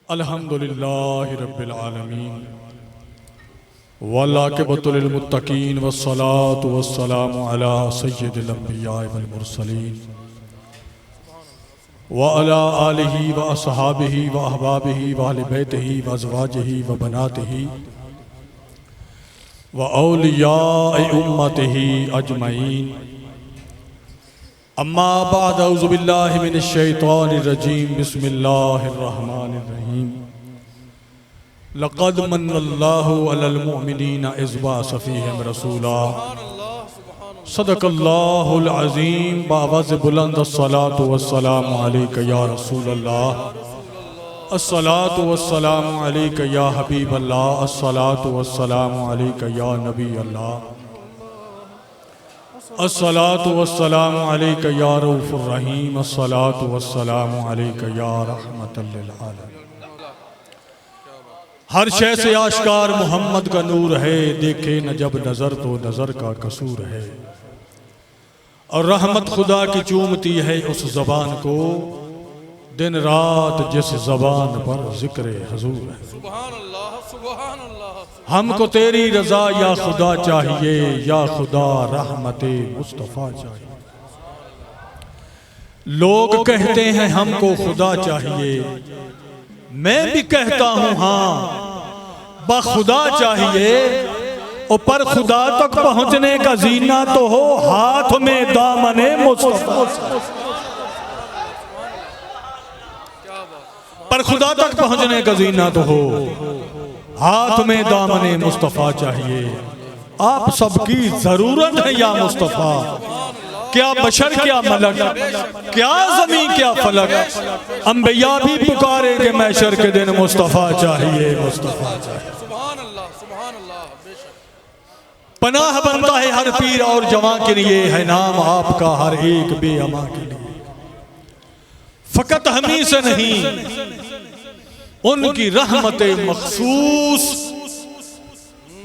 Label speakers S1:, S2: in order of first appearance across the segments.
S1: अल्हम्दुलिल्लाहि रब्बिल आलमीन वल्लाक़िबतु लिल मुत्तक़ीन वस्सलातु वस्सलामु अला सय्यिदिल अंबिया'i वल मुरसलीन व अला आलिहि व अस्हाबिहि व अहबाबिहि व अहलि बैतिहि व अज़वाजिहि व बनातिहि व औलिया'i उम्मतिहि अजमईन। अम्मा बाद औज़ु बिल्लाहि मिनश शैतानिर रजीम बिस्मिल्लाहिर रहमानिर रहीम। लक़द मन्नल्लाहु अलल मुअमिनीना इज़ बअसा फ़ीहिम रसूला सदक़ल्लाहुल अज़ीम। बावज़ बुलंद अस्सलातु वस्सलामु अलैका या रसूलल्लाह, अस्सलातु वस्सलामु अलैका या हबीबल्लाह, अस्सलातु वस्सलामु अलैका या नबी अल्लाह, अस्सलातु वस्सलामु अलैका या रऊफ़ुर रहीम, अस्सलातु वस्सलामु अलैका या रहमतल लिल आलमीन। हर शय से आश्कार मोहम्मद का नूर है, देखे न जब नजर तो नजर का कसूर है। और रहमत खुदा की चूमती है उस जबान को, दिन रात जिस जबान पर जिक्र हजूर है। सुभान अल्लाह, सुभान अल्लाह। हमको तेरी रजा या खुदा चाहिए, या खुदा रहमते मुस्तफ़ा चाहिए। लोग कहते हैं हमको खुदा चाहिए, मैं भी कहता हूं हाँ बखुदा चाहिए। और पर खुदा तक पहुंचने का जीना तो हो हाथ में दामने मुस्तफ़ा। पर खुदा तक पहुंचने का जीना तो हो हाथ में दामने मुस्तफ़ा चाहिए। आप सबकी जरूरत है या मुस्तफ़ा, क्या बशर क्या मलक, क्या ज़मीन क्या फलक। अंबिया भी पुकारे कि महशर के दिन मुस्तफ़ा चाहिए, मुस्तफ़ा चाहिए। पनाह बनता है हर पीर और जवां के लिए, है नाम आपका हर एक बेअमा के लिए। फकत हमी से नहीं उनकी रहमते मखसूस,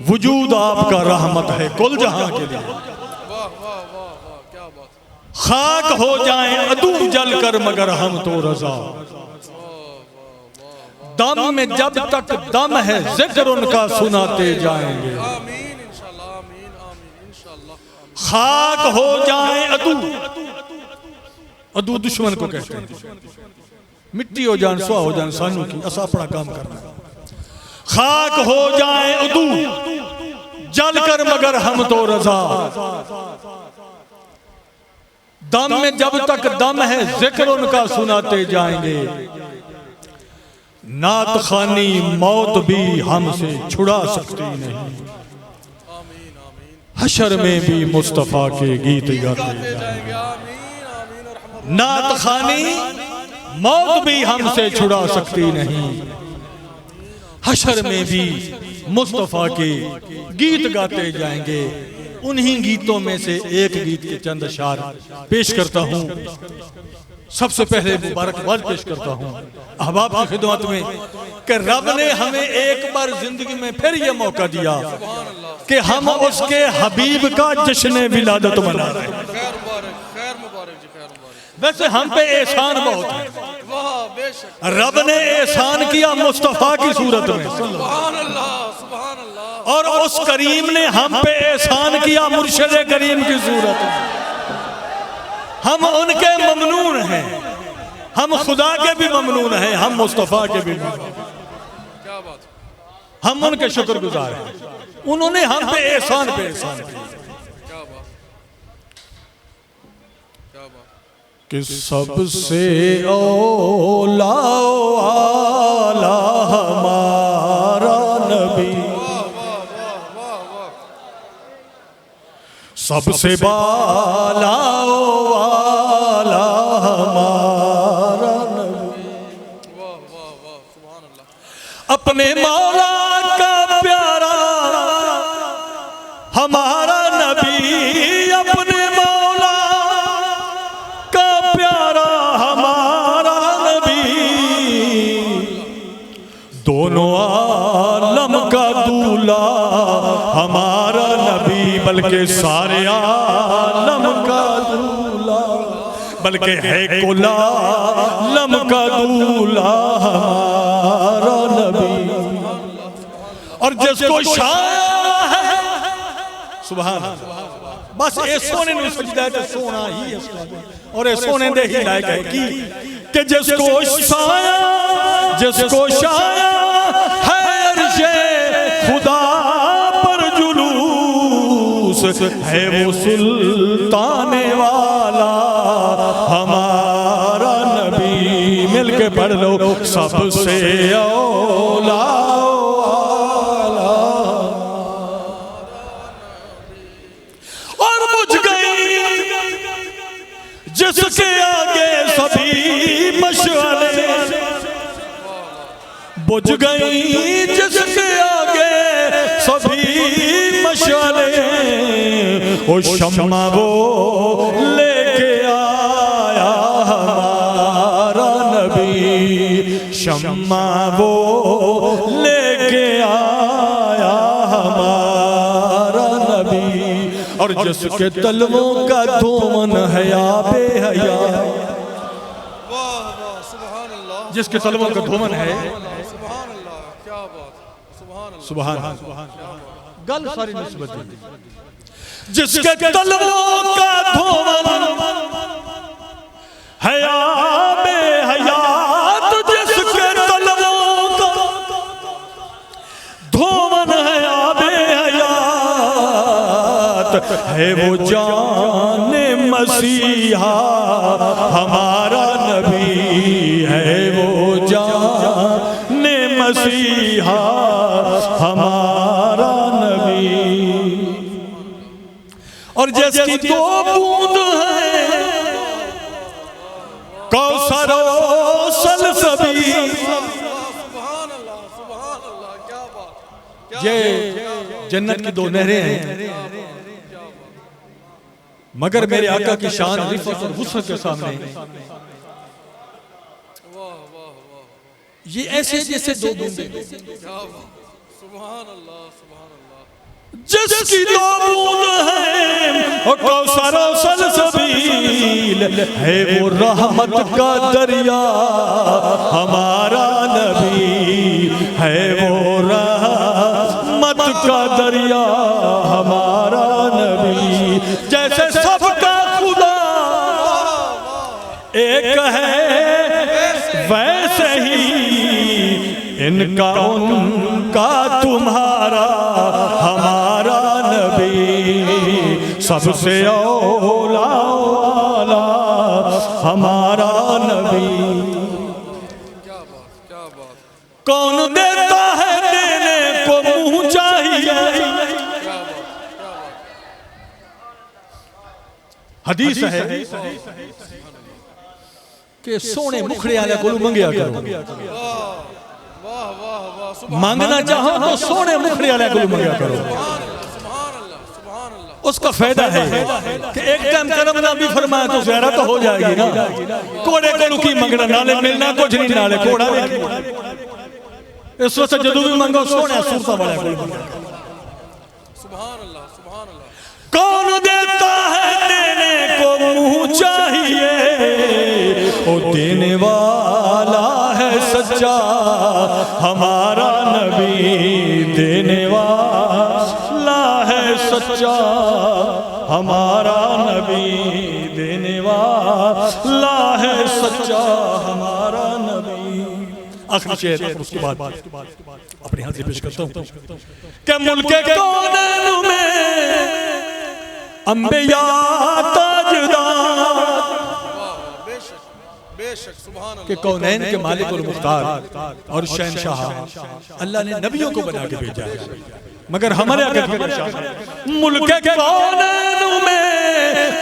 S1: वजूद आपका रहमत है कुल जहां के लिए। खाक हो जाएं अदू जल कर मगर हम तो रजा, दम में जब तक दम है जिक्र उनका सुनाते जाएंगे। खाक हो जाएं अदू, अदू दुश्मन को कहते हैं। मिट्टी हो जान सुहा हो जान सानू की, असा अपना काम करना। खाक हो जाएं अदू जल कर मगर हम तो रजा, दम में जब तक दम है जिक्र उनका सुनाते जाएंगे। नात खानी मौत भी हमसे छुड़ा सकती नहीं, हशर में भी मुस्तफ़ा के गीत गाते जाएंगे। नात खानी मौत भी हमसे छुड़ा सकती नहीं, हशर में भी मुस्तफ़ा के गीत गाते जाएंगे। उन्हीं गीतों में से एक गीत के चंद अशार पेश करता हूँ। सबसे पहले मुबारकबाद पेश करता हूँ अहबाब की खिदमत में कि रब ने हमें एक बार जिंदगी में फिर ये मौका दिया कि हम उसके हबीब का जश्न विलादत मना रहे हैं। वैसे हम पे एहसान बहुत है, रब ने एहसान किया मुस्तफ़ा की सूरत में, और उस करीम ने हम पे एहसान किया मुर्शिद करीम की सूरत में। हम उनके ममनून हैं, हम खुदा के भी ममनून हैं, हम मुस्तफ़ा के भी हम उनके शुक्रगुजार हैं। उन्होंने हम पे एहसान किया कि सबसे औला आला हमारा नबी, सबसे बाला वाला हमारा नबी। अपने मौला का प्यारा हमारा नबी, अपने मौला का प्यारा हमारा नबी। दोनों आलम का दूल्हा हमारा नबी, बल्कि सारे आलम का दूल्हा, बल्कि है कुल आलम का दूल्हा हमारा और जिसको शाया है सुभान बस ए सोने नु सजदा ते सोना ही है और ए सोने दे ही लायक है कि जिसको शाया है अर्शे खुदा पर जुलूस है वो सुल्ताने वाला हमारा नबी। मिलके पढ़ लो सबसे औला और बुझ गई जिसके आगे सभी मशअले, बुझ गई जिसके आगे सभी मशअले, ओ शम्मा वो लेके आया हमारा नबी, शम्मा वो लेके आया हमारा नबी। और जिसके तलवों का धूमन हया बेहया, जिसके तलवों का धूमन है सुभान गल सारी निस्बत जिसके तलवों का धूमन हया बेहयात, जिसके तलवों का धूमन हया बेहयात है वो जाने मसीहा हमारा नबी, है वो जाने मसीहा हमारा नबी। और जिसकी दो बूंद है कौसर सलसबी, ये जन्नत की दो नहरें हैं, मगर मेरे आका की शान रिफ़त और हुस्न के सामने ये ऐसे जैसे दो बूंदे, जिसकी दो बूंद है कौसर सलसबील, है वो रहमत का दरिया हमारा नबी, है वो रहमत का दरिया हमारा नबी। जैसे सबका खुदा एक है वैसे ही इनका उनका तुम्हारा हमारा नबी, सबसे औला वाला हमारा नबी। कौन देता है देने को मुंह चाहिए, हदीस है कि सोने मुखड़े वाले को मंगया करो, मांगना चाहो तो सोने मुखड़े वाले को मंगया करो। उसका फायदा है कि एक टाइम करम ना भी फरमाया तो ज़हरा तो हो जाएगी ना। कोड़े को की मंगना नाले मिलना कुछ नहीं, नाले कोड़ा इस वक्त जदू भी मंगो सोने सूरता वाले को मंगया। कौन देता है देने को मुंह चाहिए, ओ देने वाला है सच्चा हमारा नबी, देने वाला है सच्चा हमारा नबी, देने वाला है सच्चा हमारा नबी। आखिरी शेर उसके बाद अपनी हाजिरी पेश करता हूँ कि मुल्के कौनैन में अंबिया ताजदार के कौनैन के मालिक और मुख्तार और शहंशाह अल्लाह ने नबियों को बना के भेजा है, मगर हमारे आगे मुल्क के कौनैन में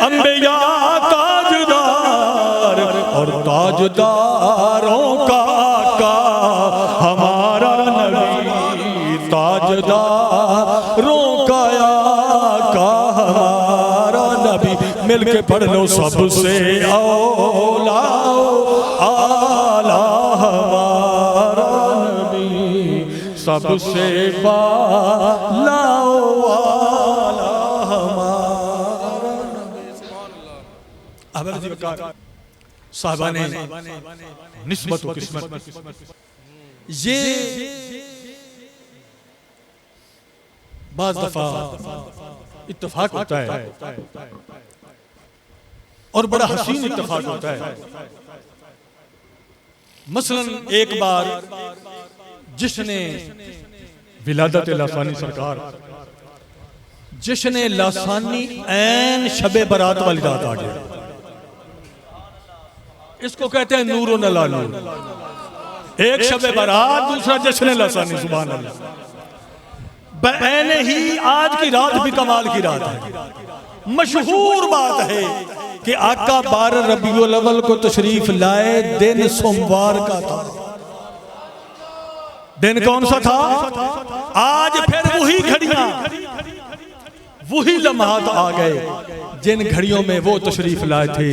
S1: अंबिया ताजदार और ताजदारों का हमारा नबी, ताजदारों का हमारा नबी। मिलके पढ़ लो सबसे औला आला हमारा नबी, सबसे बाला आला हमारा नबी। साहबाने निस्बत व किस्मत ये बाज़ दफा इत्तेफाक होता है और बड़ा हसीन इत्तेफाक होता है। मसलन एक बार जिसने विलादत लासानी सरकार, जिसने लासानी ऐन शबे बरात वाली रात आ गया, इसको कहते हैं नूर नला नूर। एक शबे बरात, दूसरा जश्न लासानी। सुभान अल्लाह। ऐने ही आज की रात भी कमाल की रात है। मशहूर बात है कि आका 12 रबीउल अव्वल को तशरीफ लाए, दिन सोमवार का था। दिन कौन सा था? आज फिर वही घड़ियां, वही लम्हात आ गए जिन घड़ियों में वो तशरीफ लाए थे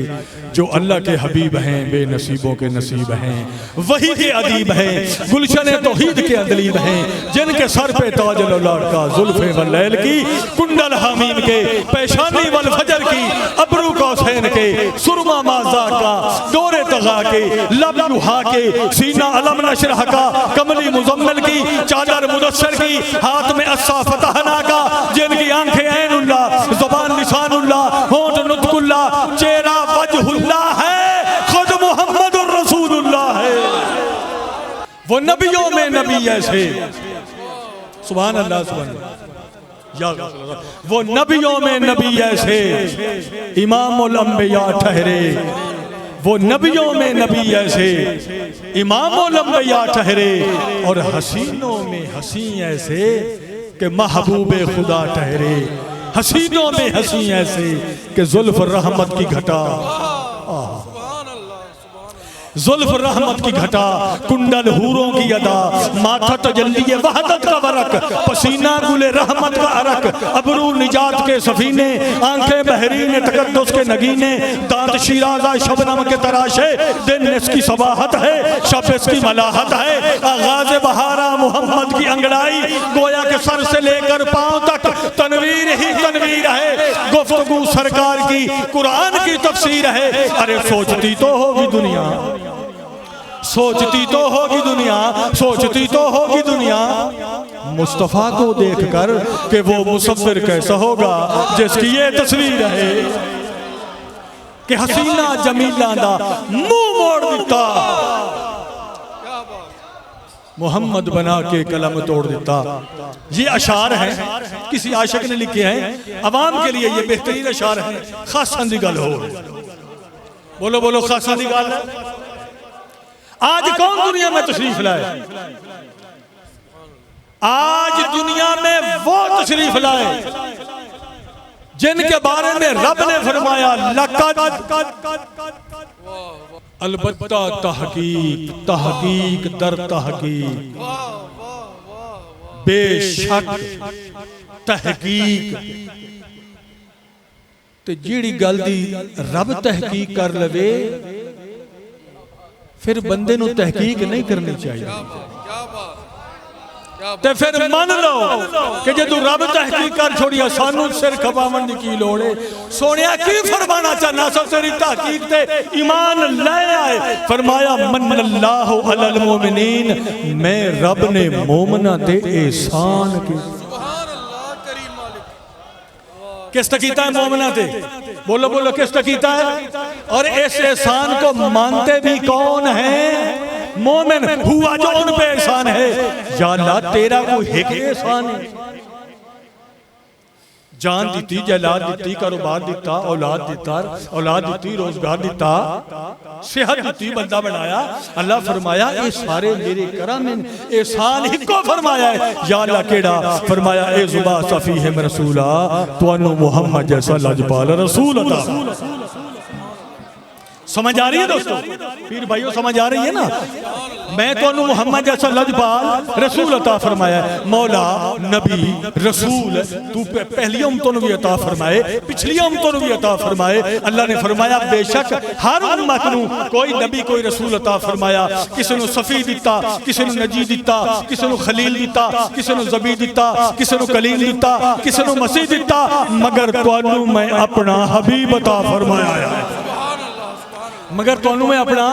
S1: जो अल्लाह के हबीब हैं, बेनसीबों के नसीब हैं, वही के अदीब हैं, गुलशन तौहीद के अदलीब हैं, जिनके सर पे ताज लौलाद का, जुल्फे वल लैल की, कुंडल हमीम के, पेशानी वल फजर की, अबरू कौसैन के, सुरमा माजा का, डोरे तगा के, लब युहा के, सीना अलम नशरह का, कमली मुजम्मिल की, चादर मुदस्सर की, हाथ में अस्सा फतहना का, जिनकी आंखें ऐनुल्लाह, जुबान लिसानुल्लाह, होंठ नुत्कुल्लाह, चेहरा वजहुल्लाह है, खुद मुहम्मदुर रसूलुल्लाह है। वो नबियों में नबी ऐसे, सुभान अल्लाह सुभान अल्लाह, वो नबियों में नबी ऐसे, इमामुल अंबिया ठहरे। वो नबियों में नबी ऐसे, इमामुल अंबिया ठहरे, और हसीनों में हसी ऐसे कि महबूबे खुदा ठहरे। हसीनों में हसी ऐसे कि जुल्फ रहमत की घटा, जुल्फ रहमत की घटा, कुंडल हूरों की अदा, माथा तजल्ली वहदत का वरक, पसीना गुले रहमत का अरक, अबरू निजात के सफीने, आंखें बहरीन तकद्दुस के नगीने, दांत शिराजा शबनम के तराशे, दिन इसकी सबाहत है, शब इसकी मलाहत है, आगाज बहारा मोहम्मद की अंगड़ाई, गोया के सर से लेकर पांव तक तनवीर ही तनवीर है, गुफ्तगू सरकार की, कुरान की तफसीर है। अरे सोचती तो होगी दुनिया, सोचती तो होगी दुनिया, सोचती तो होगी दुनिया मुस्तफ़ा को देखकर कि वो मुसव्विर कैसा होगा जिसकी ये तस्वीर है कि हसीना जमीला दा मुंह मोड़ देता, मोहम्मद बना के कलम तोड़ देता। ये अशार हैं, किसी आशिक ने लिखे हैं, अवाम के लिए ये बेहतरीन अशार हैं। खासा दी गल हो, बोलो बोलो खासा दी गल। आज कौन दुनिया में तशरीफ लाए? आज दुनिया में वो तशरीफ लाए जिनके बारे में रब ने फरमाया लक़द, अलबत्ता तहकीक, तहकीक दर तहकीक, बेशक तहकीक। ते जिहड़ी गल दी रब तहकीक कर लवे फिर बंदे नूं तहकीक नहीं करनी चाहिए। ते फिर मान लो कि जदों रब तहकीक कर छोड़िया सानू सिर खपावन दी की लोड़ है। सोनिया की फरमाना चाहना सो तेरी तहकीक ते ईमान ले आए। फरमाया मन्नल्लाहु अलल मोमिनीन, मैं रब ने मोमना ते एहसान की। किस कीता है मोमना ते? बोलो बोलो किस कीता है? और इस एहसान को मानते भी कौन है? मोमिन हुआ जो उन पे एहसान है। या अल्लाह तेरा कोई एक एहसान है? जान दी, जलाद दी, कारोबार दिता, औलाद दी, रोजगार दिता, सेहत दी, बंदा बनाया। अल्लाह फरमाया ये सारे मेरे करम एहसान ही को फरमाया है। या अल्लाह केड़ा? फरमाया ए जुबा सफी है रसूला, तुहानू मुहम्मद जैसा लजपाल रसूल अता। समझ आ रही है दोस्तों? पीर भाइयों समझ आ रही है ना? मैं तो मोहम्मद जैसा लजपाल रसूल अता फरमाया। मौला नबी रसूल तू पहली उम्मतों भी अता फरमाए, पिछली उम्मतों भी अता फरमाए। अल्लाह ने फरमाया बेशक हर उम्मत नू कोई नबी कोई रसूल अता फरमाया। किसी नू सफी दिता, किसी नू नजी दिता, किसी नू खलील दिता, किसी नू ज़बी दिता, किसी नू कलील दिता, किसी नू मसीह दिता, मगर तुहानू मैं अपना हबीब अता फरमाया है। मगर तुहानू मैं अपना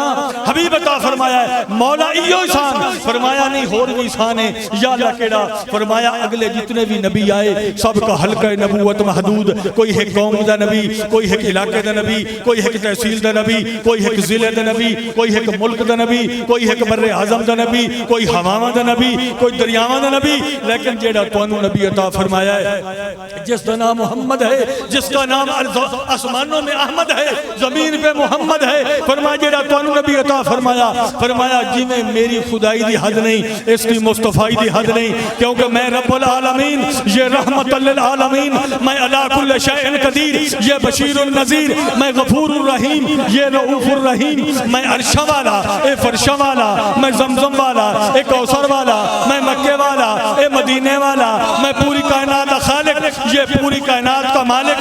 S1: हबीब अता फरमाया है। मौला इयो शान फरमाया नहीं होर भी शान है या अल्लाह केड़ा फरमाया अगले जितने भी नबी आए सबका हल्का नबूवत महदूद, कोई है कौम दा नबी, कोई है इलाके दा नबी, कोई है तहसील दा नबी, कोई है जिले दा नबी, कोई है मुल्क दा नबी, कोई है बर्रे आजम दा नबी, कोई हवावां दा नबी, कोई दरियावां दा नबी। लेकिन जेड़ा तुहानू नबी अता फरमाया है जिसका नाम मोहम्मद है, जिसका नाम आसमानों में अहमद है, जमीन पे मोहम्मद है, फरमाया जेड़ा तुहानू नबी अता फरमाया, फरमाया जिवें मेरी खुदाई दी हद नहीं इसकी मुस्तफाई दी हद नहीं, क्योंकि मैं रब्बुल आलमीन, ये रहमतुल लिल आलमीन, मैं अला कुल्ल शैइन कदीर, ये बशीरुन नज़ीर, मैं गफूरुर रहीम, ये रऊफुर रहीम, मैं अर्श वाला, ए फर्श वाला, मैं जमजम वाला, ए कौसर वाला, मैं मक्के वाला, ए मदीने वाला, मैं पूरी कायनात का खालिक, ये पूरी कायनात का मालिक,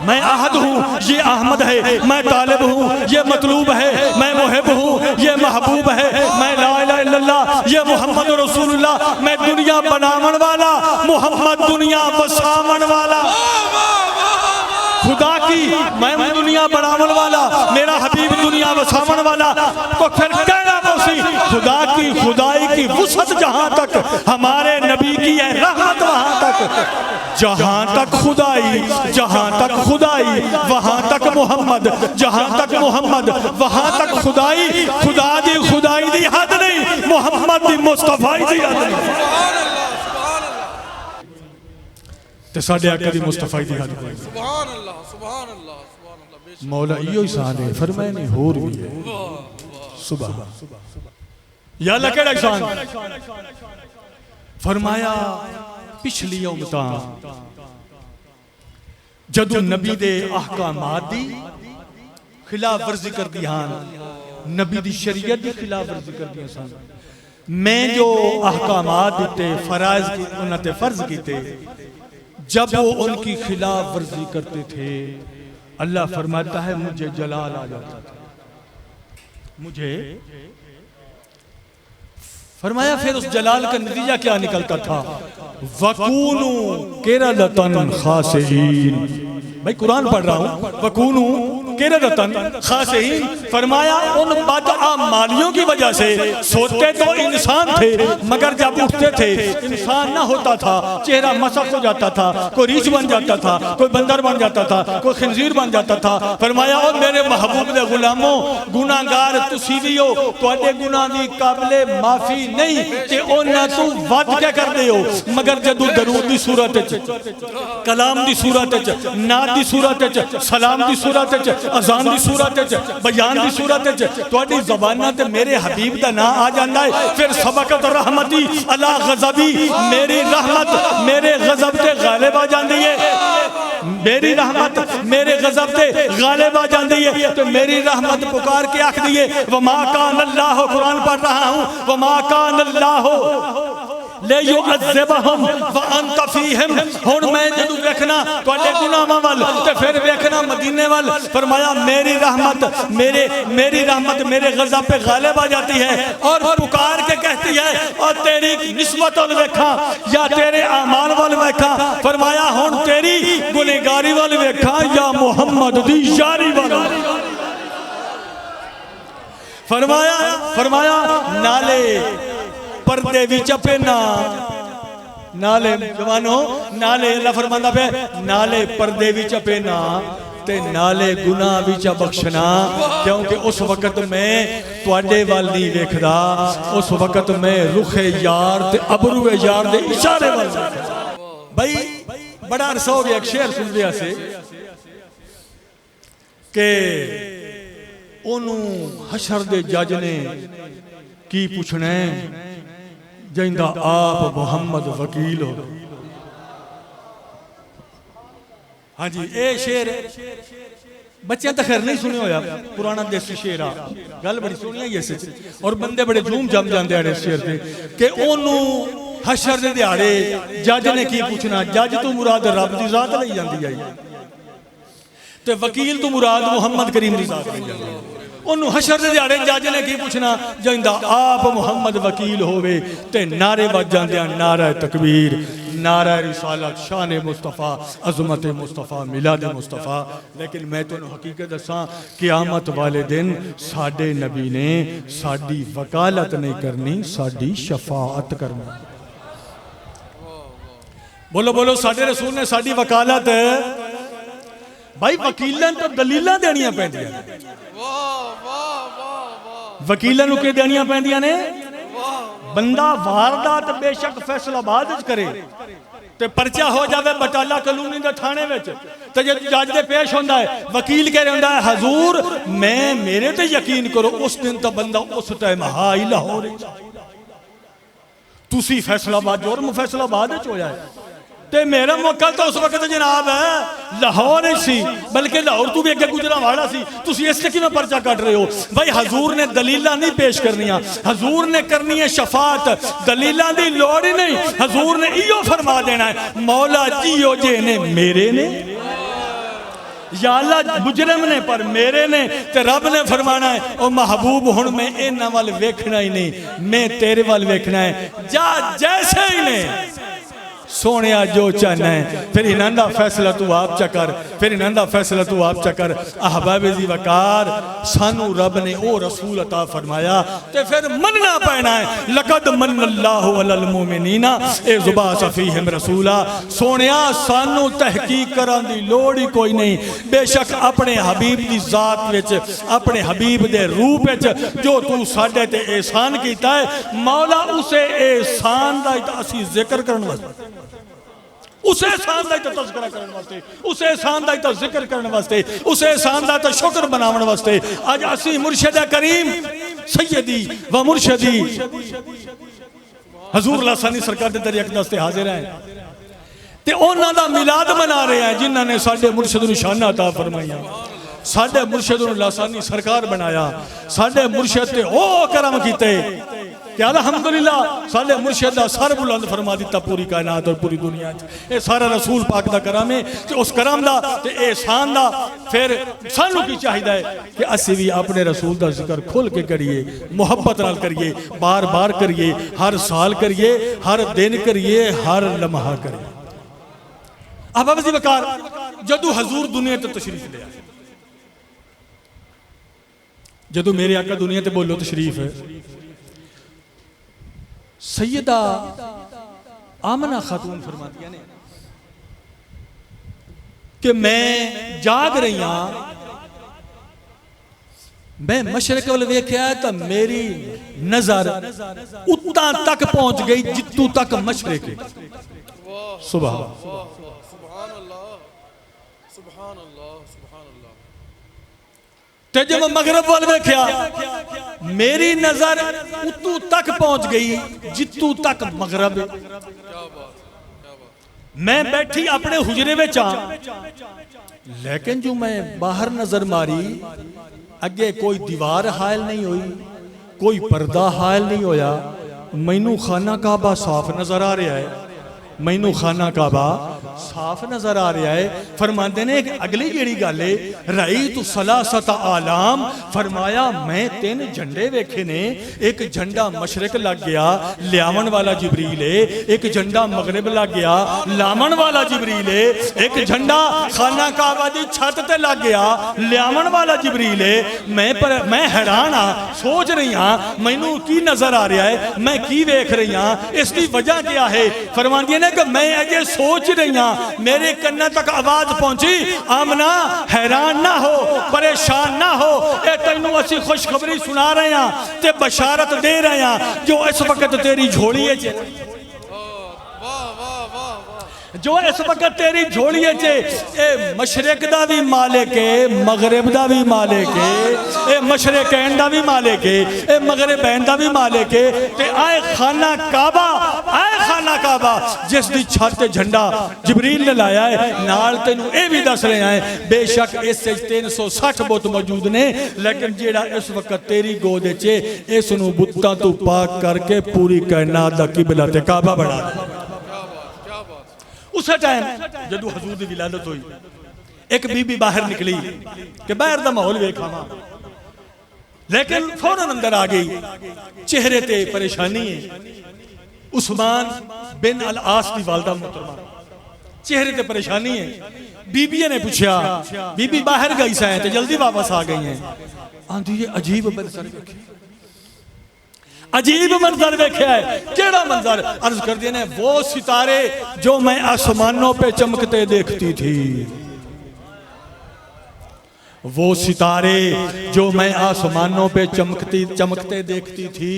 S1: मैं अहद हूँ, ये अहमद है, मैं तालिब हूँ, ये मतलूब है, मैं मुहिब हूँ, ये महबूब है, मैं ला इलाहा इल्लल्लाह, ये मोहम्मद रसूलुल्लाह, मैं दुनिया बनावन वाला, मोहम्मद दुनिया बसावन वाला, खुदा की मैं दुनिया बनावन वाला, मेरा हबीब दुनिया बसावन वाला। तो फिर कहना मौसी खुदा की खुदाई की वुसअत जहाँ तक हमारे नबी की है रहमत वहाँ तक, जहाँ तक खुदाई, जहाँ तक खुदाई वहाँ तक मोहम्मद, जहाँ तक मोहम्मद वहाँ तक खुदाई, खुदा दी खुदाई दी हद नहीं, मोहम्मद दी मुस्तफाई दी हद नहीं, ते साडे आका दी मुस्तफाई दी हद नहीं। सुभान अल्लाह, सुभान अल्लाह, सुभान अल्लाह। मौला इयो शान है, फरमाए नहीं होर भी है। सुभान या अल्लाह केड़ा शान फरमाया पिछली उम्मतां जदों नबी दे अहकामात दी खिलाफ वर्जी कर दी, हां नबी दी शरीयत दी खिलाफ वर्जी कर दी सन, मैं जो अहकामात दिते फराइज की उन्हां ते फर्ज कीते, जब वो उनकी खिलाफ वर्जी करते थे अल्लाह फरमाता है मुझे जलाल आ जाता था, मुझे फरमाया फिर उस जलाल का नतीजा क्या निकलता था, वकूनु किरदतन खासिईन, भाई कुरान पढ़ रहा हूँ, वकूनु किरदतन खासिईन, फरमाया उन बदअमालियों की वजह से सोते तो इंसान थे मगर जब उठते थे इंसान ना होता था, चेहरा मसक हो जाता था, कोई रीछ बन जाता था, कोई बंदर बन जाता था, कोई खंजीर बन जाता था। फरमाया और मेरे महबूब दे गुलामों गुनाहगार तुसी भी हो, तुहाडे गुनाह दी काबिले माफी नहीं ते ओना तू वध के करदे हो, मगर जदों दरूद दी सूरत विच, कलाम दी सूरत विच, नात दी सूरत विच, सलाम दी सूरत विच, अजान दी सूरत विच, बयान दी सूरत विच तुहाडी ज़बानां ते मेरे हबीब दा नाम आ जांदा है, फिर सबकत रहमती अला गज़बी, मेरी रहमत मेरे गज़ब ते गालिब आ जांदी है, मेरी रहमत मेरे गज़ब ते गालिब आ जाती है, तो मेरी रहमत पुकार के आख दिए वमा कान अल्लाह, कुरान पढ़ रहा हूँ, वमा कान अल्लाह ले युअज़्ज़िबहुम व अंत फीहिम, हुण मैं जदों देखना तुहाडे गुनाहां वल ते फिर देखना मदीने वल, फरमाया मेरी रहमत मेरे गज़ब पे गालिब आ जाती है और पुकार के कहती है और तेरी निस्बत वल वेखा या तेरे आमाल वल वेखा, फरमाया हुण तेरी गुनहगारी वल वेखा या मुहम्मद दी यारी वल, फरमाया नाले पर्दे विच पेना, नाले जवानो नाले अल्लाह फरमांदा पे नाले पर्दे विच पेना ते नाले गुनाह विच बख्शना, क्योंकि उस वक्त मैं तुहाडे वाल नहीं वेखदा, उस वक्त मैं रुखे यार ते अबरूए यार दे इशारे वाल। भाई बड़ा अरसा हो गया एक शेर सुन लिया से के ओनू हशर दे जज ने की पूछना जिंदा आप मोहम्मद वकील हो। हाँ जी ये शेर बच्चे तो खैर नहीं सुने होया, पुराना देसी शेर आ, गल बड़ी सोहनी है इस और बंदे बड़े झूम जम जाते हैं इस शेर से कि ओनू हशर दे दिहाड़े जज ने की पूछना, जज तो मुराद रब दी जात लई जांदी है ते वकील तो मुराद मुहम्मद करीम दी जात लई जांदी है। ਉਹਨੂੰ ਹਸ਼ਰ ਦੇ ਦਿਹਾੜੇ ਜੱਜ ਨੇ ਕੀ ਪੁੱਛਣਾ ਜਾਂਦਾ ਆਪ ਮੁਹੰਮਦ ਵਕੀਲ ਹੋਵੇ ਤੇ ਨਾਰੇ ਵੱਜ ਜਾਂਦੇ ਨਾਰਾ ਤਕਬੀਰ नारा रिसालत शान मुस्तफ़ा अज़मत मुस्तफ़ा मिलाद मुस्तफ़ा। लेकिन मैं तुहानू हकीकत दसा क़यामत वाले दिन साडे नबी ने साडी वकालत नहीं करनी साडी शफाअत करनी। बोलो बोलो साडे रसूल ने साडी वकालत भाई वकीलां तो दलीलां देनियां पैंदियां वकीलां नू की देनियां पैंदियां ने बंदा वारदात बेशक फैसला बाद करे ते परचा हो जावे बटाला कलोनी दे थाने विच ते जद जज दे पेश होंदा है वकील कह रहा होंदा है हजूर मैं मेरे ते यकीन करो उस दिन तो बंदा उस टाइम हाई लाहौर तुसी फैसला बाद जुर्म फैसला बाद विच होया है ते मेरा मुकल तो उस वक्त जनाब है लाहौर सी बल्कि लाहौर तू भी अगे गुजरा वाला सी तुसी इस ते किवें परचा कट रहे हो भाई हजूर ने दलीलां नहीं पेश करनियां हजूर ने करनी है शफाअत दलीलां दी लोड़ ही नहीं हजूर ने इहो फरमा देना है मौला जियो जे ने मेरे ने या अल्लाह मुजरम ने पर मेरे ने ते रब ने फरमाना है ओ महबूब हुण मैं इन्हां वल वेखना ही नहीं मैं तेरे वल वेखना है जा जैसे ही ने सोने जो चाहना है फिर इन्हां दा फैसला तू आप चकर फिर इन्हां दा फैसला तू आप चकर अहबाबे दी वकार सानू रब ने ओ रसूल अता फरमाया ते फिर मनना पैना है लक़द मन्नल्लाहु अलल मुमिनीना इज़ बअस फ़ीहिम रसूला सोनिया सानू तहकीक करां दी लोड़ ही कोई नहीं बेशक अपने हबीब दी जात विच अपने हबीब दे रूप विच जो तू साडे ते एहसान कीता है मौला उसे एहसान दा असीं जिक्र करन वास्ते उस एहसान का तो तज़किरा करने वास्ते उस एहसान का तो जिक्र करने वास्ते उस एहसान का तो शुक्र मनाने वास्ते अज असी मुर्शिद करीम सैयदी व मुर्शिदी हजूर लासानी सरकार के दरिया दस्ते हाजिर हैं ते उन्हां दा मिलाद मना रहे हैं जिन्हां ने साडे मुर्शिद नूं शाना अता फरमाइयां साडे मुर्शिद नूं लासानी सरकार बनाया साडे मुर्शिद ते ओ करम कीते कि अल्हम्दुलिल्लाह साडे मुर्शिद दा सर बुलंद फरमा दिता पूरी कायनात और पूरी दुनिया च। ये सारा रसूल पाक दा करम है कि उस करम दा ते एहसान दा फिर सानू की चाहिदा है कि असी भी अपने रसूल दा जिक्र खुल के करिए मुहब्बत नाल करिए बार बार करिए हर साल करिए हर दिन करिए हर लम्हा करिए। अहबाब दी वकार जदों हजूर दुनिया ते तशरीफ ले आए जदों मेरे आका दुनिया ते बोलो तशरीफ है सैयदा आमना खातून फरमाती ने कि मैं जाग रही हाँ मैं मशरक वाल वेख्या तो मेरी नजर उत्ता तक पहुंच गई जितू तक मशरक सुभान ते जब मगरब वाल वेख्या मेरी नजर उतू तक पहुंच गई जितू तक मगरब। मैं बैठी अपने हुजरे में लेकिन जो मैं बाहर नजर मारी अगे कोई दीवार हायल नहीं हुई कोई पर्दा हायल नहीं होया मैनू खाना काबा साफ नजर आ रहा है मैनू खाना काबा साफ नजर आ रहा है। फरमाते ने अगली जेड़ी गल है रई तू सलासत आलाम फरमाया मैं 3 झंडे वेखे ने एक झंडा मशरक लग गया लियावन वाला जिबरील है एक झंडा मगरिब लग गया लावन वाला जिबरील है एक झंडा खाना काबा दी छत ते लग गया लियावन वाला जिबरील है। मैं हैरान हाँ सोच रही हाँ मैनू की नजर आ रहा है मैं की वेख रही हाँ इसकी वजह क्या है। फरमाती ने कि मैं अजे सोच रही हाँ मेरे कन्ना तक आवाज पहुंची आमना हैरान ना हो परेशान ना हो ए तैनू असी खुशखबरी सुना रहे हैं ते बशारत दे रहे हैं जो इस वक्त तेरी झोली है जो इस वक्त तेरी झोली चे ए मशरक दा भी मालिक है मगरिब दा भी मालिक है ए मशरकैन दा भी मालिक है ए मगरिबैन दा भी मालिक है ते आए खाना काबा जिस दी छत ते झंडा जिबरील ने लाया है नाल तेनू ए भी दस रहे हैं बेशक इस 360 बुत मौजूद ने लेकिन जेड़ा इस वक्त तेरी गोद च इस नू बुत्तां तो पाक करके पूरी कायनात दा किबला ते काबा बना उस टाइम जदों हजूर की विलादत हुई एक बीबी बाहर निकली कि बाहर का माहौल वेखावा लेकिन फौरन अंदर आ गई, चेहरे ते परेशानी है। उस्मान बिन अल आस की वालदा मोहतरमा, चेहरे ते परेशानी है। बीबी ने पूछा, बीबी बाहर गई सा है तो जल्दी वापस आ गई है। आंधी ये अजीब मंजर वेख्या, अजीब मंजर वेख्या है। केड़ा मंजर? अर्ज कर दिया ने, वो सितारे जो मैं आसमानों पे चमकते देखती थी, वो सितारे जो मैं आसमानों पे चमकते देखती थी,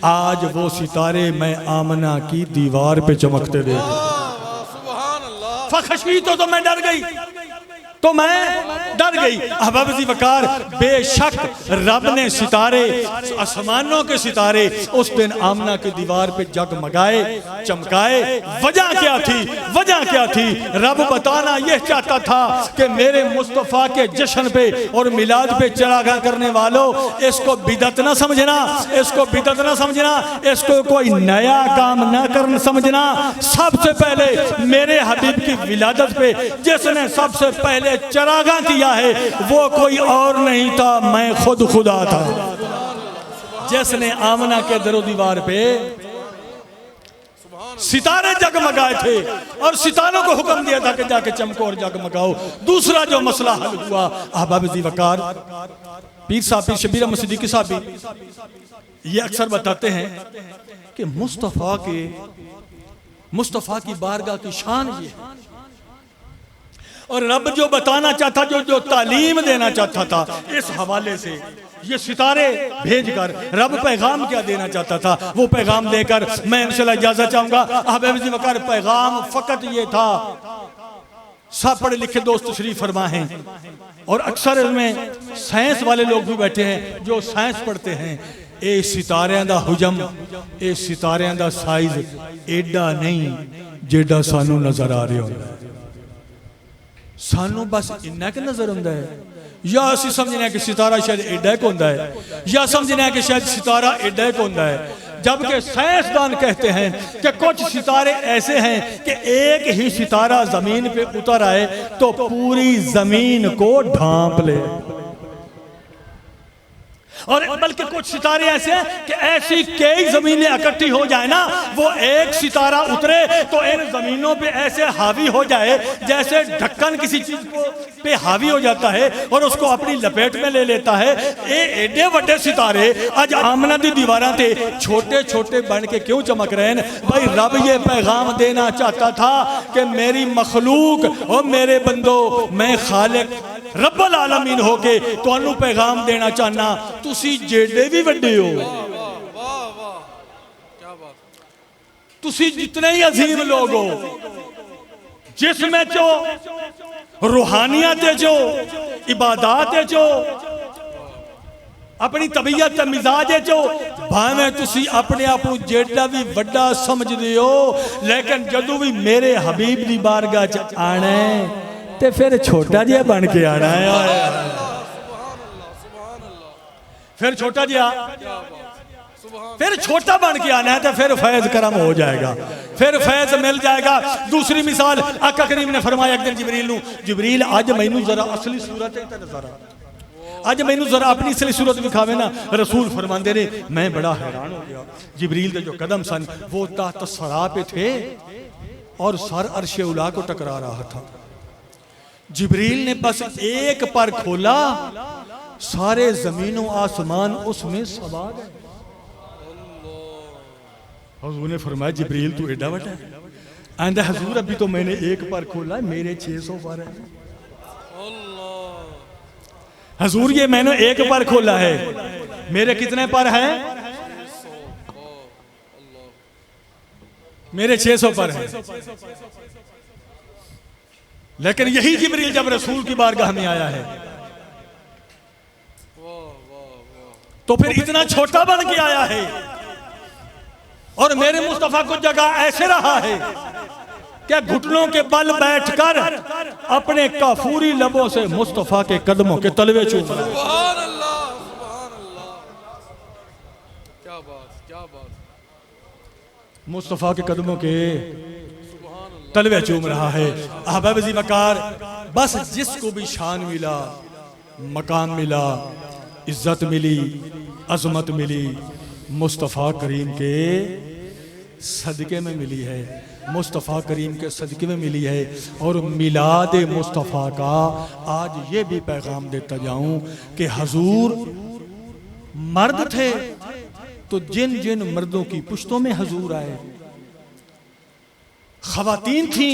S1: आज वो सितारे मैं आमना की दीवार पे चमकते देखती। फखशी तो मैं डर गई, तो मैं डर गई। अहबाब जी वकार, बेशक रब ने सितारे, आसमानों के सितारे उस दिन आमना की दीवार पे जगमगाए, चमकाए। वजह क्या थी? वजह क्या थी? रब बताना यह चाहता था कि मेरे मुस्तफ़ा के जश्न पे और मिलाद पे चरागाह करने वालों, इसको बिदत ना समझना, इसको बिदत ना समझना, इसको कोई नया काम ना करना समझना। सबसे पहले मेरे हबीब की विलादत पे जिसने सबसे पहले चरागाह किया है वो कोई और नहीं था, मैं खुद खुदा था, जिसने आमना के दरो दीवार पे सितारे जगमगाए थे और सितारों को हुक्म दिया था कि जाके चमको और जगमगाओ। दूसरा जो मसला हल हुआ, अहबाब जी वकार, पीर साहब, पीर शबीर अहमद सिद्दीकी साहब भी ये अक्सर बताते हैं कि मुस्तफ़ा की बारगाह की शान ये है। और रब जो बताना चाहता, जो तालीम देना चाहता था, इस हवाले से ये सितारे भेजकर रब पैगाम क्या देना चाहता था, वो पैगाम देकर मैं इंशाअल्लाह इजाज़त चाहूँगा। अहबाब जी वकार, पैगाम फ़कत ये था, सब पढ़े लिखे दोस्त तशरीफ फरमा हैं और अक्सर इसमें साइंस वाले लोग भी बैठे हैं जो साइंस पढ़ते हैं। ये सितारियां दा हुजम, ये सितारियां दा साइज एडा नहीं जेडा सानू नजर आ रहा होता है। सानू बस इन्ना के नजर आता है, या असी समझने कि सितारा शायद एडा एक होता है, या समझने कि शायद सितारा एडा एक होता है। जबकि साइंसदान कहते हैं कि कुछ सितारे ऐसे हैं कि एक ही सितारा जमीन पे उतर आए तो पूरी जमीन को ढांप ले, और बल्कि कुछ सितारे ऐसे हैं कि ऐसी कई जमीनें इकट्ठी हो जाए ना, वो एक सितारा उतरे तो इन जमीनों पे ऐसे हावी हो जाए जैसे ढक्कन किसी चीज को पे हावी हो जाता है और उसको अपनी लपेट में ले लेता है। ये एडे बड़े सितारे आज आमना दी दीवारां ते छोटे छोटे बन के क्यों चमक रहे हैं? भाई रब ये पैगाम देना चाहता था कि मेरी मखलूक और मेरे बंदो, मैं खालिक रब्बुल आलमीन होके तुहानू पैगाम देना चाहना, तुसी जेडे भी वड्डे हो, तुसी जितने ही अजीम लोग हो, जिसमें जो रूहानियत जो इबादत जो अपनी तबीयत मिजाज जो, भावें तुसी अपने आप को जेडा भी वड्डा समझदे हो, लेकिन जदों भी मेरे हबीब दी बारगाह च आना है ते फिर छोटा जिहा बन के आना है। फिर छोटा जिहा, फिर छोटा बन के आना है तो फिर फैज करम हो जाएगा, फिर फैज मिल जाएगा। दूसरी मिसाल आका करीम ने फरमाया एक दिन जिबरील नू, जिबरील अज मैनू जरा असली सूरत है नजर आ, अज मैनू जरा अपनी असली सूरत दिखावे ना। रसूल फरमाते ने, मैं बड़ा हैरान हो गया, जिबरील के जो कदम सन वो तहत सरा पे थे और सर अर्शे उला को टकरा रहा था। जिबरील ने बस एक पर खोला, सारे जमीनों आसमान उसमें समा गए। हुजूर ने फरमाया, जिबरील तू एडा बड़ा है? आंदा हुजूर अभी तो मैंने एक पर खोला, मेरे 600 पर है। हुजूर ये मैंने एक पर खोला है, मेरे कितने पर है? मेरे 600 पर है। लेकिन यही जिबरील जब रसूल की बारगाह में आया है तो फिर इतना छोटा बन के आया है और मेरे मुस्तफा को जगह ऐसे रहा है क्या घुटनों के बल बैठकर अपने काफूरी लबों से मुस्तफा के कदमों के तलवे चूम रहा है। सुभान अल्लाह, सुभान अल्लाह, क्या बात, क्या बात। मुस्तफा के कदमों के तलवे चूम रहा है। अहबाब जी वकार, बस जिसको भी शान मिला, मकाम मिला, इज्जत मिली, अजमत मिली, मुस्तफ़ा करीम के सदक़े में मिली है, मुस्तफ़ा करीम के सदक़े में मिली है। और मिलाद मुस्तफ़ा का आज ये भी पैगाम देता जाऊं कि हजूर मर्द थे तो जिन जिन मर्दों की पुश्तों में हजूर आए, ख़वातीन थी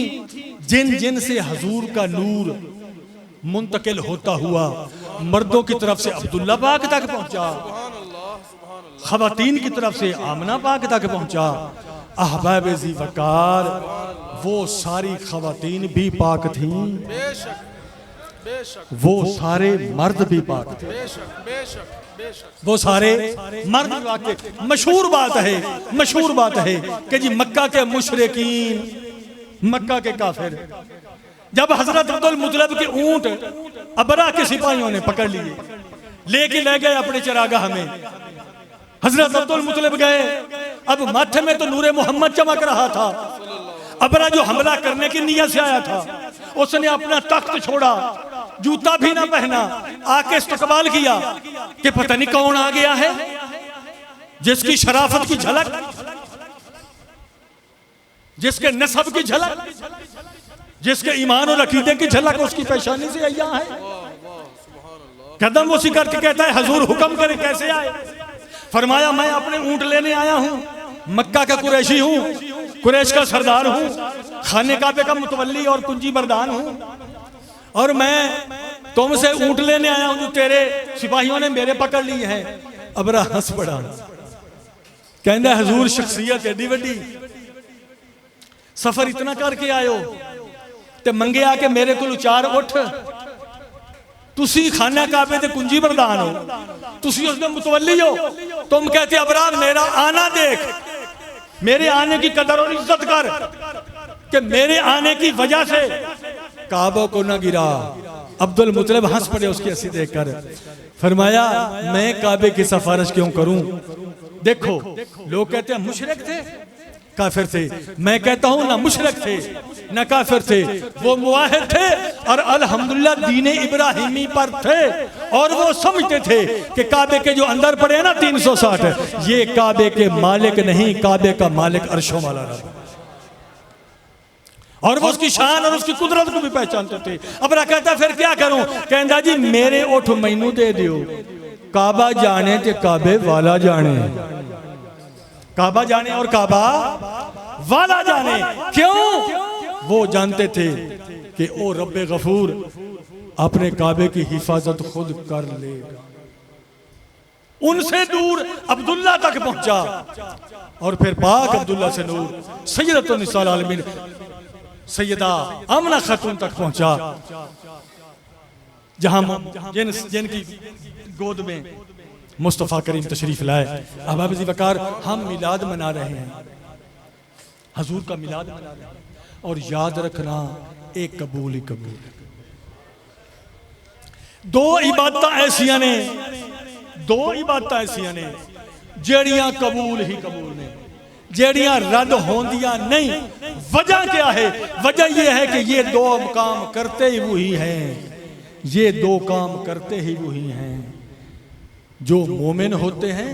S1: जिन जिन से हजूर का नूर मुंतकिल होता हुआ मर्दों की तरफ से अब्दुल्ला पाक तक पहुंचा, ख़वातीन की तरफ से आमना पाक तक पहुंचा। अहबाब ज़ी वक़ार वो सारी ख़वातीन भी पाक थीं, वो सारे मर्द भी पाक थे, वो सारे मर्द भी पाक थे। मशहूर बात है कि जी मक्का के मुशरिकीन, मक्का के काफिर जब हजरत अब्दुल मुतलब के ऊंट अबरा के सिपाहियों ने पकड़ लिए, लेके ले गए अपने चरागाह में, हजरत अब्दुल मुतलब गए, अब माथे में तो नूरे मोहम्मद चमक रहा था। अबरा जो हमला करने की नियत से आया था, उसने अपना तख्त छोड़ा, जूता भी ना पहना, आके इस्तकबाल किया कि पता नहीं कौन आ गया है, जिसकी शराफत की झलक, जिसके नसब की झलक, जिसके ईमान और अकीदे की झलक उसकी पेशानी से आया है। कदम उसी करके कहता है हजूर हुक्म करे कैसे आए। फरमाया मैं अपने ऊंट लेने आया हूं, मक्का का कुरैशी हूं, कुरैश का सरदार हूं, खाने काबे का मुतवल्ली और कुंजी बरदान हूं, और मैं तुमसे ऊंट लेने आया हूं जो तेरे सिपाहियों ने मेरे पकड़ लिए हैं। अबरा हंस पड़ा, कहता हजूर शख्सियत एडी वड्डी, सफर इतना करके आयो ते मंगे आके मेरे को चार उठ, तुसी खाना काबे ते कुंजी बरदान हो, तुसी उसमें मुतवल्ली हो, तुम कहते अबरा मेरा आना देख, मेरे आने की कदर और इज्जत कर कि मेरे आने की वजह से काबा को ना गिरा। अब्दुल मुतलब हंस पड़े उसकी हंसी देखकर, फरमाया मैं काबे की सिफारिश क्यों करूं। देखो लोग कहते हैं मुशरिक थे, काफिर थे, मैं कहता हूं ना मुशरिक थे ना काफिर थे, वो मुआहिद थे और अल्हम्दुलिल्लाह दीन इब्राहिमी पर थे, और वो समझते थे कि काबे के जो अंदर पड़े हैं ना 360, ये काबे के मालिक नहीं, काबे का मालिक अर्शों वाला रब, और वो उसकी शान और उसकी कुदरत को भी पहचानते थे। अब कहता फिर क्या करूं, कहता जी मेरे उठ मैनू दे दियो, काबा जाने ते काबे वाला जाने, काबा जाने और काबा वाला जाने। क्यों? वो जानते थे कि ओ रब्बे गफूर अपने काबे की हिफाजत खुद कर लेगा। उनसे दूर अब्दुल्ला तक पहुंचा, और फिर पाक अब्दुल्ला से नूर सैयदतुन निसाल आलमीन सैयदा आमना खातून तक पहुंचा, जहां जिनकी गोद में मुस्तफ़ा करीम तशरीफ लाए। अहबाब ज़ी वक़ार हम मिलाद मना रहे हैं, हजूर का मिलाद मना रहे हैं, और याद रखना एक कबूल ही कबूल। दो इबादत ऐसियां ने, दो इबादत ऐसियां ने जेड़ियां कबूल ही कबूल ने, जेड़ियां रद्द होंदियां नहीं। वजह क्या है? वजह यह है कि ये दो काम करते ही वही हैं, ये दो काम करते ही वही हैं जो मोमिन होते हैं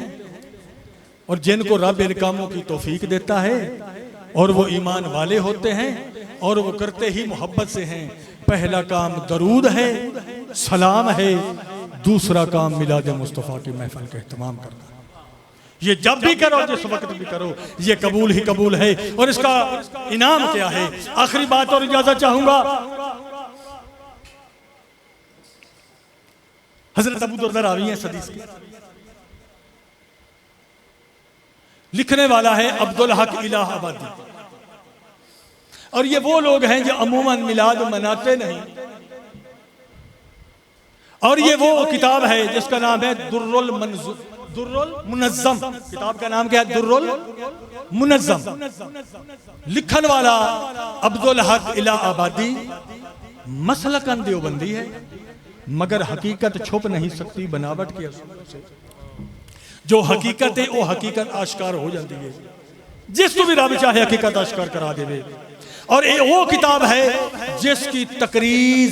S1: और जिनको रब इन कामों की तौफीक देता है, और वो ईमान वाले होते हैं और वो करते ही मोहब्बत से हैं। पहला काम दरूद है, सलाम है, दूसरा काम मिलाद मुस्तफ़ा की महफिल का एहतमाम करना। ये जब भी करो, जिस वक्त भी करो, ये कबूल ही कबूल है। और इसका इनाम क्या है? आखिरी बात और इजाजत चाहूंगा। हजरत अबू दुर्दा रावी हैं हदीस के, लिखने वाला है अब्दुल हक इलाहाबादी, और ये वो लोग हैं जो अमूमन मिलाद मनाते नहीं। और ये वो किताब है जिसका नाम है दुर्रुल मुनज़्ज़म। किताब का नाम क्या है? दुर्रुल मुनज़्ज़म। लिखन वाला अब्दुल हक इलाहाबादी मसलकन देवबंदी है, मगर हकीकत छुप नहीं सकती बनावट के असर से। जो हकीकत है वो हकीकत आश्कार हो जाती है, जिसको भी रब चाहे हकीकत आश्कार करा देवे। और ये वो किताब है जिसकी तकरीज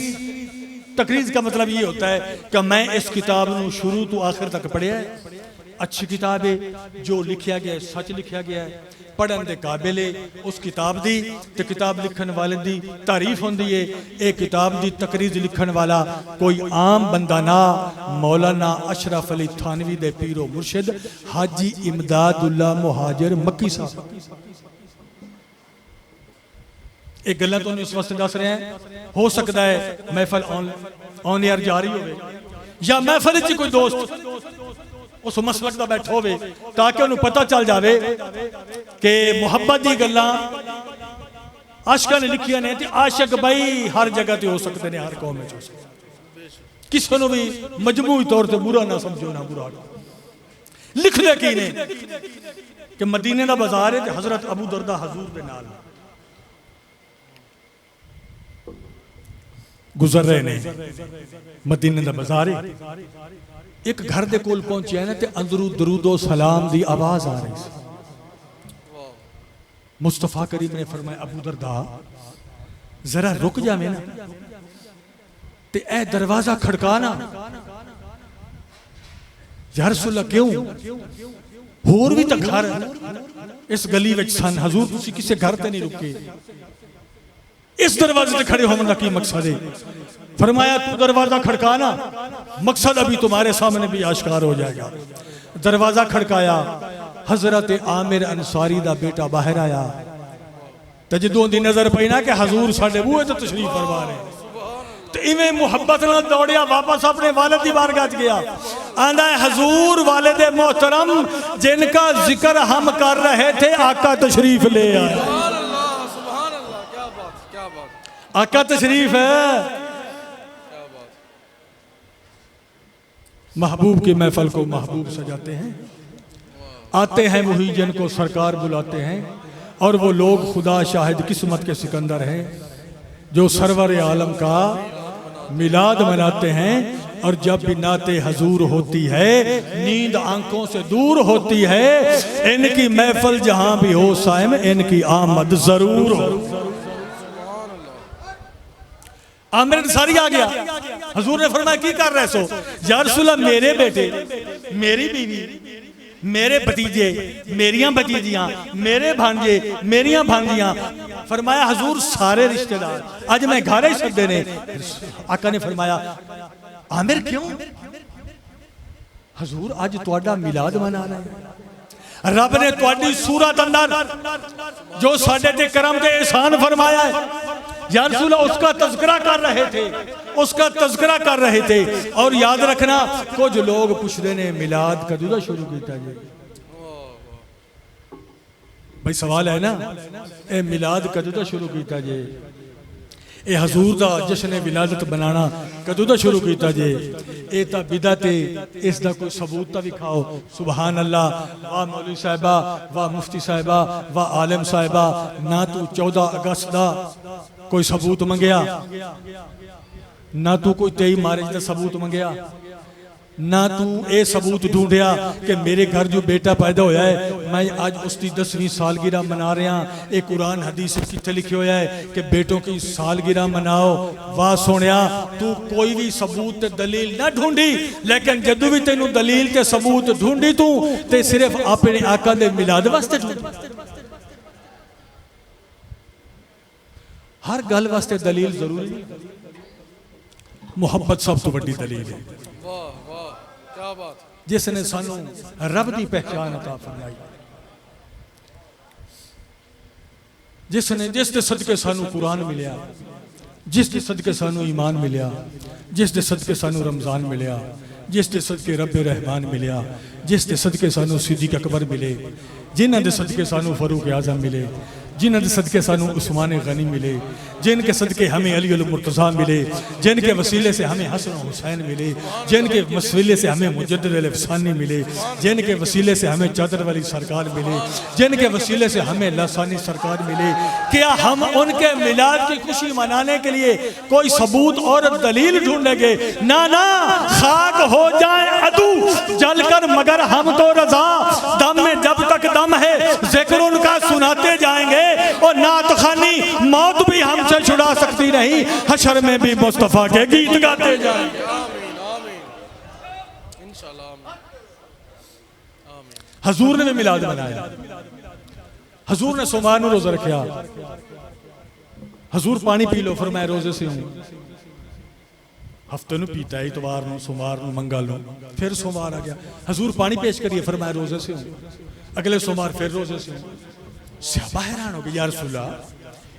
S1: तकरीज का मतलब ये होता है कि मैं इस किताब को शुरू तो आखिर तक पढ़िया, अच्छी किताब है, जो लिखा गया सच लिखा गया है, पढ़न के काबिल है उस किताब की, तो किताब लिखण वाले की तारीफ होंदी है। ये किताब की तकरीज लिखण वाला कोई आम बंदा ना, मौलाना अशरफ अली थानवी दे पीरो मुर्शिद हाजी इमदादुल्ला मुहाजिर मक्की साहब। एक गल्लां तुहानूं इस वास्ते दस रहे हैं, हो सकता है महफल ऑन एयर जारी हो या महफल च कोई दोस्त उस मसलक का बैठा हो ताकि उन्हें पता चल जाए कि मुहब्बत की गल्लां आशिकां ने लिखियां ने, आशिक भाई हर जगह ते हो सकते हैं, हर कौम में हो सकते, किसी को भी मजमूई तौर पर बुरा ना समझो, ना बुरा लिख दे की ने कि मदीने का बाजार है, हजरत अबू दरदा हजूर के नाल गुजर रहे ने, मदीने का बाजार है, एक घर दे कोल पहुंचे ना, ते अंदरू दरूदो सलाम दी आवाज आ रही सी। मुस्तफा करीम ने फरमाया अबू दरदा जरा रुक जावे ना, ते ए दरवाजा खड़काना। या रसूल अल्लाह क्यों, होर भी तो घर इस गली विच सन, हजूर तुसी किसी घर ते नहीं रुके, इस दरवाजे से खड़े होने का की मकसद है? फरमाया तू दरवाजा खड़काना, मकसद अभी तुम्हारे सामने भी आश्कार हो जाएगा। दरवाजा खड़काया, हजरत आमिर अंसारी दा बेटा बाहर आया, तो जदों दी नजर पई ना कि हजूर साडे बूहे ते तशरीफ फरमा रहे, तो इवें मुहब्बत नाल दौड़िया वापस अपने वालिद दी बारगाह गया। आंदा है हजूर वालिद मोहतरम जिनका जिक्र हम कर रहे थे आका तशरीफ ले आए। आका तशरीफ है। महबूब की महफल को महबूब सजाते हैं, आते हैं वही जिनको सरकार बुलाते हैं, और वो लोग खुदा शाहिद किस्मत के सिकंदर हैं जो सरवर आलम का मिलाद मनाते हैं। और जब भी नाते हजूर होती है नींद आंखों से दूर होती है, इनकी महफल जहां भी हो साइम इनकी आमद जरूर हो। आमिर अंसारी आ गया, हजूर ने फरमाया की कर रहे सो? या रसूल अल्लाह मेरे बेटे, मेरी बीवी, मेरे भतीजे, मेरियां भतीजियां, मेरे भांजे, मेरियां भांजियां। फरमाया हजूर सारे रिश्तेदार आज मैं घर ही सदे ने। आका ने फरमाया आमिर क्यों? हजूर आज तुहाडा मिलाद मनाना है, रब ने तुहाडी सूरत अंदर जो साडे ते करम ते एहसान फरमाया है, या रसूल उसका तज़किरा कर रहे थे, उसका तज़किरा कर रहे थे। और याद रखना कुछ लोग पूछते ने मिलाद कदों दा शुरू किया जी? भाई सवाल है ना, ए मिलाद कदों दा शुरू किया जी? ए हजूर दा जश्न विलादत बनाना कदों दा शुरू किया जी? ए तां बिदअत है, इसका कोई सबूत तो विखाओ। सुबहान अल्लाह, वाह मौलवी साहिबा, वाह मुफ्ती साहिबा, वाह आलिम साहिबा, ना तू 14 अगस्त का कोई सबूत मंगया, ना तू कोई 23 मार्च का सबूत मंगया, ना तू ये सबूत ढूंढिया कि मेरे घर जो बेटा पैदा होया है मैं आज उसकी 10वीं सालगिरह मना रहा। एक कुरान हदीस कितने लिखे हुआ है कि बेटों की सालगिरह मनाओ। वाह सोनिया, तू कोई भी सबूत दलील ना ढूंढी, लेकिन जदों भी तेनू दलील ते सबूत ढूंढी तू ते सिर्फ अपने आका दे मिलाद वास्ते ढूंढी। हर गल वास्ते दलील जरूरी नहीं, मुहब्बत सब तो बड़ी दलील है। जिसने सानू रब की पहचान अता फरमाई, जिसने जिसके सदके सानू कुरान मिलिया, जिसके सदके सानू ईमान मिलिया, जिसके सदके सानू रमजान मिलिया, जिसके सदके रब रहमान मिलिया, जिसके सदके सानू सिद्दीक अकबर मिले, जिन्हां दे सदके सानू फरूक आजम मिले, जिन्हां दे सदके सानू उस्मान गनी मिले, जिनके सदके हमें अली अल मुर्तज़ा मिले, जिनके वसीले से हमें हसन हुसैन मिले, जिनके वसीले से हमें मुजद्दिद अल अफ़सानी मिले, जिनके वसीले से हमें चादर वाली सरकार मिले, जिनके वसीले से हमें लसानी सरकार मिले, क्या हम उनके मिलाद की खुशी मनाने के लिए कोई सबूत और दलील ढूंढेंगे? ना ना, खाक हो जाए अदू जलकर मगर हम तो रजा, दम में जब तक दम है जिक्र उनका सुनाते जाएंगे, और नात खानी मौत भी हमसे छुड़ा सकती सकती नहीं, हशर में भी मुस्तफ़ा के गीत गाते जाएंगे। हजूर ने भी मिलाद मनाया, हजूर ने सोमवार को रोजा रखा, हजूर पानी पी लो, फरमाया रोजे से हूं, हफ्ते पीता है, इतवार को सोमवार को मंगल को, फिर सोमवार आ गया, हजूर पानी पेश करिए, फरमाया रोजे से हूं, अगले सोमवार फिर रोजे से हूं। सहाबा हैरान हो गए, या रसूल अल्लाह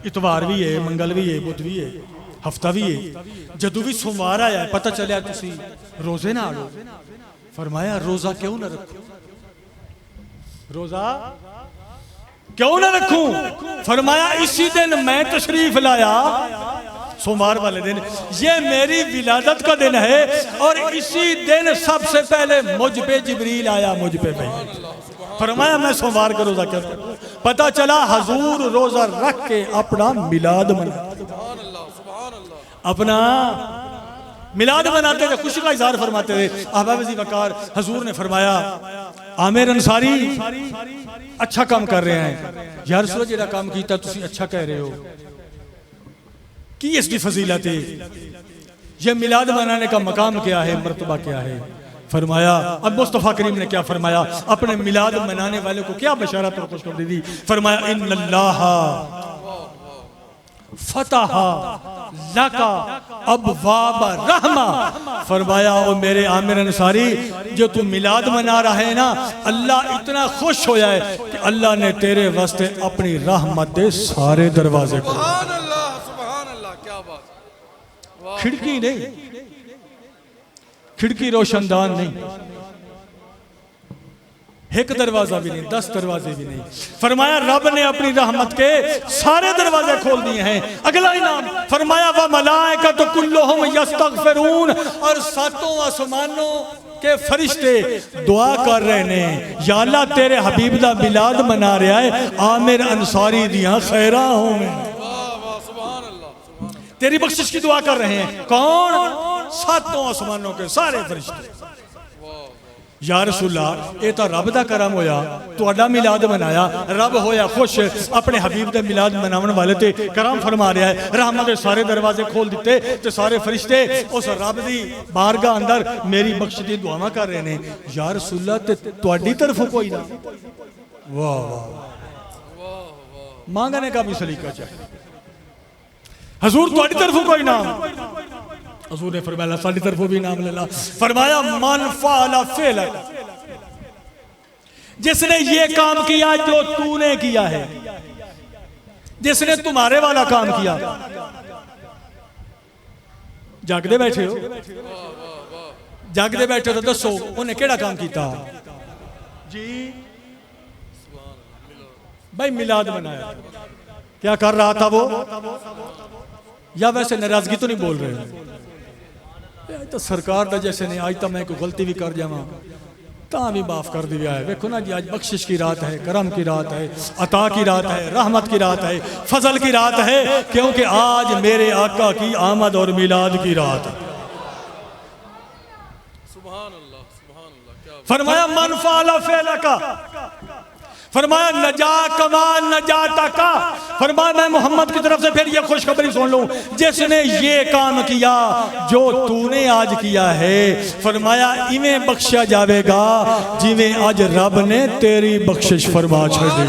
S1: इतवार भी है, मंगल भी है, बुध भी है, हफ्ता भी है, जदों भी सोमवार आया पता चलिया तुसी रोजे ना लो, फरमाया रोजा क्यों ना रखो, रोजा क्यों ना रखूं, फरमाया इसी दिन मैं तशरीफ लाया, सोमवार वाले दिन, ये मेरी विलादत का दिन है और इसी दिन सबसे पहले मुझ पे जिब्रील आया, मुझ पे भाई, फरमाया मैं सोमवार का रोजा क्या करूं, पता चला हजूर रोजा रख के अपना मिलाद मना, अपना मिलाद मनाते थे, खुशी का इजहार फरमाते थे। अहबाब वकार हजूर ने फरमाया आमिर अंसारी अच्छा काम कर रहे हैं, यार रसूल जेड़ा काम कीता तुसी अच्छा कह रहे हो, कि इसकी फजीलत है, ये मिलाद मनाने का मकाम क्या है, मर्तबा क्या है, फरमाया अब मुस्तफ़ा करीम ने क्या फरमाया, अपने मिलाद मनाने वाले को क्या बशारत और खुशखबरी दी, फरमाया इन्नल्लाह फतहा लका अबवाब रहमा, फरमाया ओ मेरे आमिर अंसारी जो तू मिलाद मना रहा है ना, अल्लाह इतना खुश होया है कि अल्लाह ने तेरे वास्ते अपनी रहमत दे सारे दरवाजे खोले। सुभान अल्लाह, क्या बात, खिड़की नहीं, खिड़की रोशनदान नहीं, एक दरवाजा भी नहीं, 10 दरवाजे भी नहीं, फरमाया रब ने अपनी रहमत के सारे दरवाजे खोल दिए हैं। अगला इनाम फरमाया व मलाइकतु कुल्लुहुम यस्तगफिरून, और सातों आसमानों के फरिश्ते दुआ कर रहे ने, या अल्लाह तेरे हबीब दा मिलाद मना रहा है, आमिर अंसारी दियां खैरा हों, तेरी बख्शिश की दुआ कर रहे हैं। कौन? सातों आसमानों के सारे फरिश्ते। या रसूलल्लाह ये तो रब दा करम होया, तुहाडा मिलाद मनाया, रब होया खुश, अपने हबीब दे मिलाद मनावन वाले ते करम फरमा रहा है, रहमत दे सारे दरवाजे खोल दिते ते सारे फरिश्ते उस रब दी बारगाह अंदर मेरी बख्श दी दुआवां कर रहे ने। या रसूलल्लाह ते तुहाडी तरफों कोई ना, वाह वाह, मांगने का भी सलीका चाहिए, हजूर तुहाडी तरफों कोई ना, हजूर ने फरमाया साडी तरफों भी नाम ले ला, फरमाया मन फाला फेल, जिसने ये काम किया जो तूने किया है, जिसने तुम्हारे वाला काम किया, जागदे बैठे हो, जागदे बैठे हो तो दसो उन्हें केड़ा काम किया जी, भाई मिलाद मनाया, क्या कर रहा था वो, या वैसे नाराजगी तो नहीं बोल रहे, तो सरकार दा जैसे नहीं, आज तो मैं कोई गलती भी कर जावा ता भी माफ कर दिया है। देखो ना जी, आज बख्शिश की रात है, करम की रात है, अता की रात है, रहमत की रात है, फजल की रात है, क्योंकि आज मेरे आका की आमद और मिलाद की रात है। सुभान अल्लाह, सुभान अल्लाह। फरमाया मन फाला फेला का, फरमाया नजा कमा नजाता का, फरमाया मैं मोहम्मद की तरफ से फिर ये खुशखबरी सुन लूं, जिसने ये काम किया जो तूने आज किया है, फरमाया इवें बख्शा जाएगा जिवें आज रब ने तेरी बख्शिश फरमा छड़ी।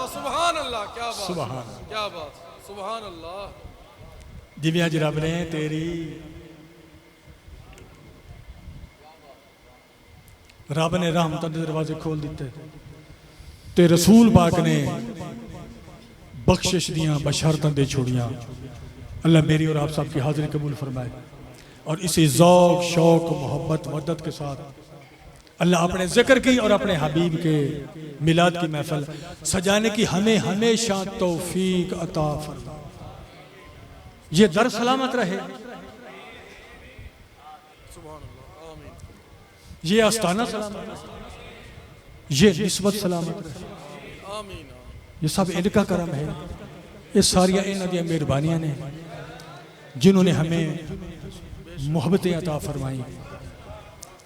S1: सुभान अल्लाह, क्या बात, सुभान क्या बात, सुभान अल्लाह, जिवें आज रब ने तेरी, रब ने रहमत दे दरवाजे खोल दिते ते रसूल पाक ने बख्शिश दियां बशरतां दे छोड़ियां। अल्लाह मेरी और आप सब की हाजिरी कबूल फरमाए और इसी ज़ौक़ शौक़ मोहब्बत मदद के साथ अल्लाह अपने जिक्र की और अपने हबीब के मिलाद की महफिल सजाने की हमें हमेशा तौफीक अता फरमाए। ये दर सलामत रहे, ये आस्ताना सलामत रहे, ये निस्बत सलामत रहे, ये सब इनका करम है, ये सारियां इन्हां दी मेहरबानियां ने जिन्होंने हमें मोहब्बतें अता फरमाई,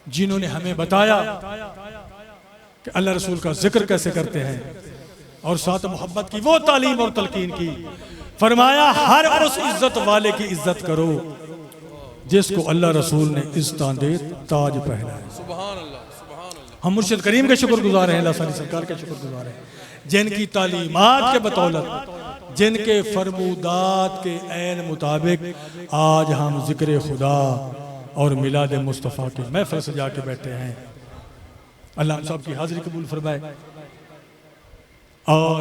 S1: जिन्होंने हमें बताया कि अल्लाह रसूल का जिक्र कैसे करते हैं और साथ मोहब्बत की वो तालीम और तलकीन की। फरमाया हर उस इज्जत वाले की इज्जत करो जिसको अल्लाह रसूल ने इज्जत दे ताज पहनाया।
S2: सुभान अल्लाह, सुभान अल्लाह।
S1: हम मुर्शिद करीम के शुक्रगुजार हैं, अल्लाह सारी सरकार के शुक्रगुजार हैं, जिनकी तालीमात के बतौलत, जिनके फरमूदात के ऐन मुताबिक आज हम जिक्र खुदा और मिलाद मुस्तफ़ा की महफिल से जाके बैठे हैं। अल्लाह हम सब की हाजिरी कबूल फरमाए और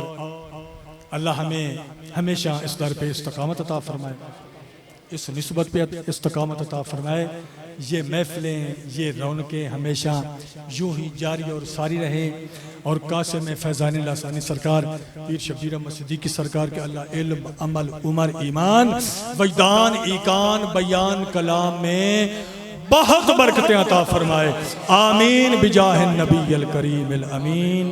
S1: अल्लाह हमें हमेशा इस दर पे इस्तकामत अता फरमाए, इस निस्बत पे इस्तकामत अता फरमाए। ये महफिलें, ये रौनकें हमेशा यूं ही जारी और सारी रहें और कासिम फैज़ान लासानी सरकार पीर शब्बीर अहमद सिद्दीकी सरकार के अल्लाह इल्म अमल उमर ईमान वजदान ईकान बयान कलाम में बहुत बरकतें अता फरमाए। आमीन बिजाहिन नबी अल करीम अल अमीन।